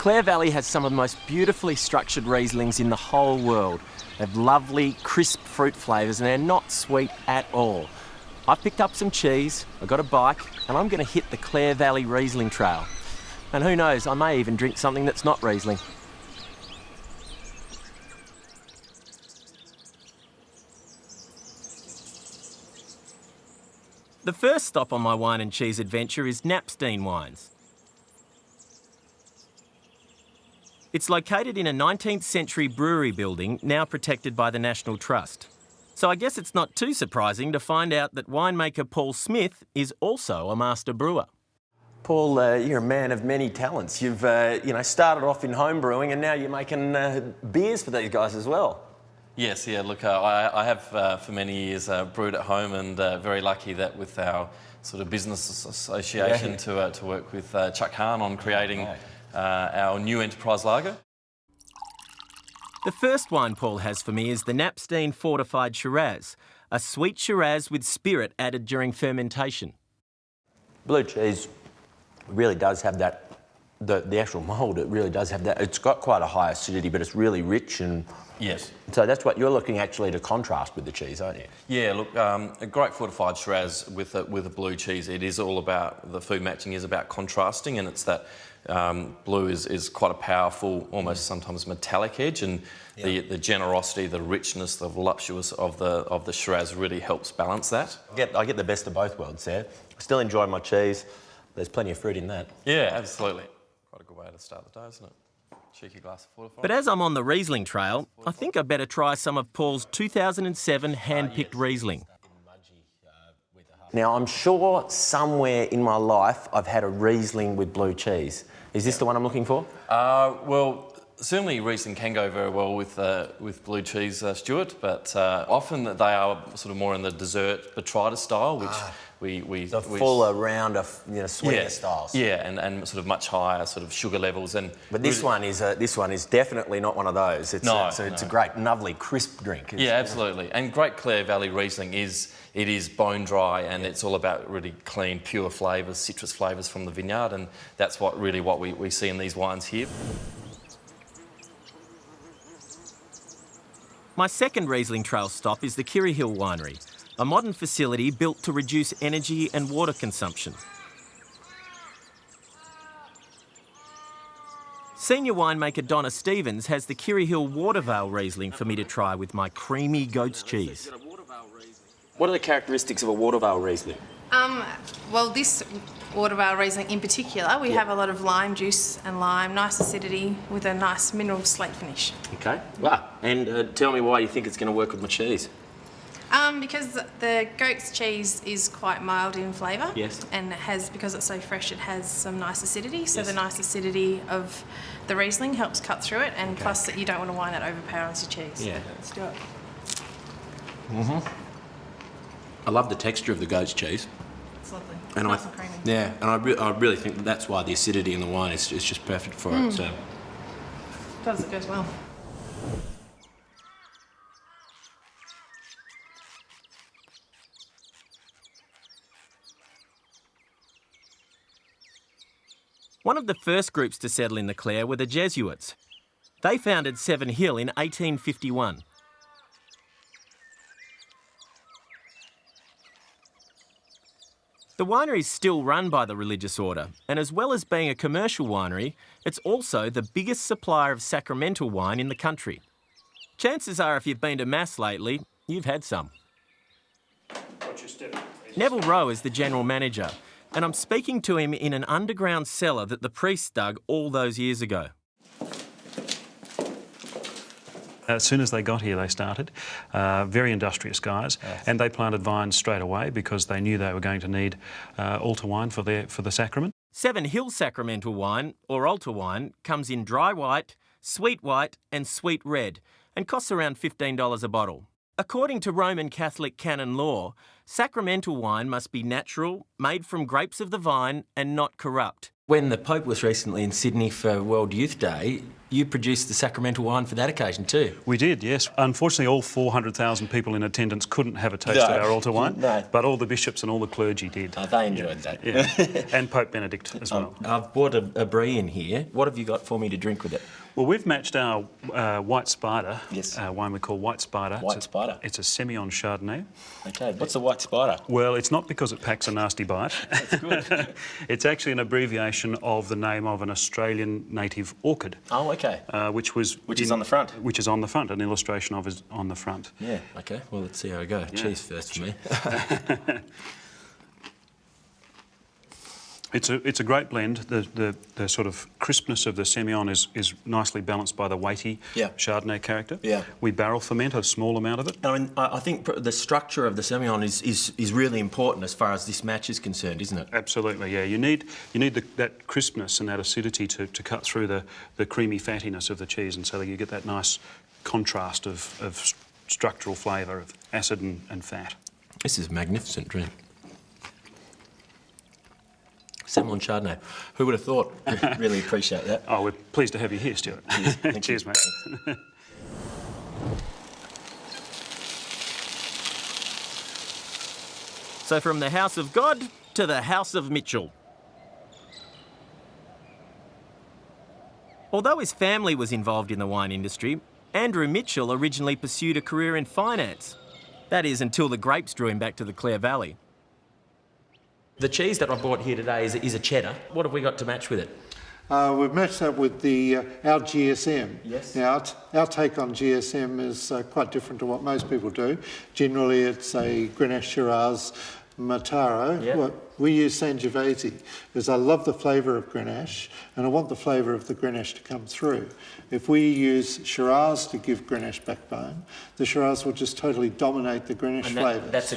Clare Valley has some of the most beautifully structured Rieslings in the whole world. They have lovely, crisp fruit flavours and they're not sweet at all. I've picked up some cheese, I've got a bike, and I'm going to hit the Clare Valley Riesling Trail. And who knows, I may even drink something that's not Riesling. The first stop on my wine and cheese adventure is Napsteen Wines. It's located in a 19th century brewery building now protected by the National Trust. So I guess it's not too surprising to find out that winemaker Paul Smith is also a master brewer. Paul, you're a man of many talents. You've started off in home brewing and now you're making beers for these guys as well. Yes, yeah, look, I have for many years brewed at home and very lucky that with our sort of business association to work with Chuck Hahn on creating our new enterprise lager. The first wine Paul has for me is the Napsteen Fortified Shiraz, a sweet Shiraz with spirit added during fermentation. Blue cheese really does have that, the actual mould, it really does have that. It's got quite a high acidity, but it's really rich and... Yes. So that's what you're looking actually to contrast with the cheese, aren't you? Yeah, look, a great fortified Shiraz with a blue cheese, it is all about, the food matching is about contrasting, and it's that blue is quite a powerful, almost sometimes metallic edge, and the generosity, the richness, the voluptuous of the Shiraz really helps balance that. I get the best of both worlds there. I still enjoy my cheese. There's plenty of fruit in that. Yeah, absolutely. Quite a good way to start the day, isn't it? Cheeky glass of fortified. But as I'm on the Riesling trail, I think I'd better try some of Paul's 2007 hand-picked Riesling. Now, I'm sure somewhere in my life I've had a Riesling with blue cheese. Is this the one I'm looking for? Well, certainly Riesling can go very well with blue cheese, Stuart, but often they are sort of more in the dessert botrytis style, which the fuller, rounder, sweeter styles. Yeah, and sort of much higher sort of sugar levels. But this one is definitely not one of those. It's a great, lovely, crisp drink. Yeah, absolutely. And great Clare Valley Riesling is bone dry, and it's all about really clean, pure flavours, citrus flavours from the vineyard, and that's what we see in these wines here. My second Riesling trail stop is the Kiera Winery, a modern facility built to reduce energy and water consumption. Senior winemaker Donna Stevens has the Kiera Watervale Riesling for me to try with my creamy goat's cheese. What are the characteristics of a Watervale Riesling? Well, this Watervale Riesling in particular, we have a lot of lime juice and lime, nice acidity with a nice mineral slate finish. Okay. Wow. And tell me why you think it's going to work with my cheese. Because the goat's cheese is quite mild in flavour. Yes. And because it's so fresh, it has some nice acidity. So the nice acidity of the Riesling helps cut through it, and plus that you don't want a wine that overpowers your cheese. Yeah. Let's do it. I love the texture of the goat's cheese. It's lovely. And nice and creamy. Yeah, and I really think that's why the acidity in the wine is just perfect for it. So. It goes well. One of the first groups to settle in the Clare were the Jesuits. They founded Seven Hill in 1851. The winery is still run by the religious order, and as well as being a commercial winery, it's also the biggest supplier of sacramental wine in the country. Chances are if you've been to Mass lately, you've had some. Neville Rowe is the general manager, and I'm speaking to him in an underground cellar that the priests dug all those years ago. As soon as they got here, they started. Very industrious guys, and they planted vines straight away because they knew they were going to need altar wine for the sacrament. Seven Hill sacramental wine, or altar wine, comes in dry white, sweet white and sweet red, and costs around $15 a bottle. According to Roman Catholic canon law, sacramental wine must be natural, made from grapes of the vine and not corrupt. When the Pope was recently in Sydney for World Youth Day, you produced the sacramental wine for that occasion too. We did, yes. Unfortunately, all 400,000 people in attendance couldn't have a taste of our altar wine, but all the bishops and all the clergy did. Oh, they enjoyed that. Yeah. And Pope Benedict as well. I've bought a brie in here. What have you got for me to drink with it? Well, we've matched our White Spider, Yes. wine we call White Spider. White Spider. It's a Semillon Chardonnay. Okay, what's the White Spider? Well, it's not because it packs a nasty bite. That's good. It's actually an abbreviation of the name of an Australian native orchid. Oh, okay. Which is on the front. Which is on the front. An illustration of is on the front. Yeah, okay. Well, let's see how we go. Yeah. Cheers first for me. It's a great blend. The sort of crispness of the Semillon is nicely balanced by the weighty Yeah. Chardonnay character. Yeah. We barrel ferment a small amount of it. I mean, I think the structure of the Semillon is really important as far as this match is concerned, isn't it? Absolutely, yeah. You need that crispness and that acidity to cut through the creamy fattiness of the cheese, and so that you get that nice contrast of structural flavour of acid and fat. This is a magnificent drink. Semillon Chardonnay. Who would have thought? Really appreciate that. Oh, we're pleased to have you here, Stuart. Thank Cheers, you. mate. So from the house of God to the house of Mitchell. Although his family was involved in the wine industry, Andrew Mitchell originally pursued a career in finance. That is, until the grapes drew him back to the Clare Valley. The cheese that I bought here today is a cheddar. What have we got to match with it? We've matched that with our GSM. Yes. Now, our take on GSM is quite different to what most people do. Generally, it's a Grenache Shiraz Mataro. Yeah. Well, we use Sangiovese because I love the flavour of Grenache and I want the flavour of the Grenache to come through. If we use Shiraz to give Grenache backbone, the Shiraz will just totally dominate the Grenache flavours. That's a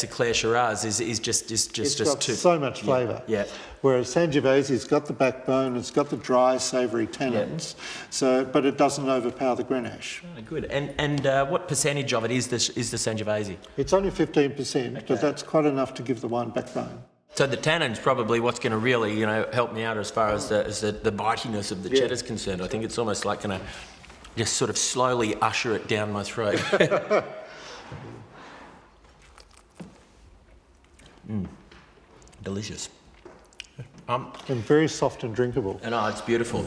Clare Shiraz. Is just It's got too. so much flavour. Yeah. Whereas Sangiovese's got the backbone, it's got the dry, savoury tannins, but it doesn't overpower the Grenache. Oh, good. And what percentage of it is the Sangiovese? It's only 15%, but that's quite enough to give the wine backbone. So the tannin's probably what's going to really, help me out as far as the bitiness of the cheddar's concerned. I think it's almost like going to just sort of slowly usher it down my throat. Delicious. And very soft and drinkable. And it's beautiful.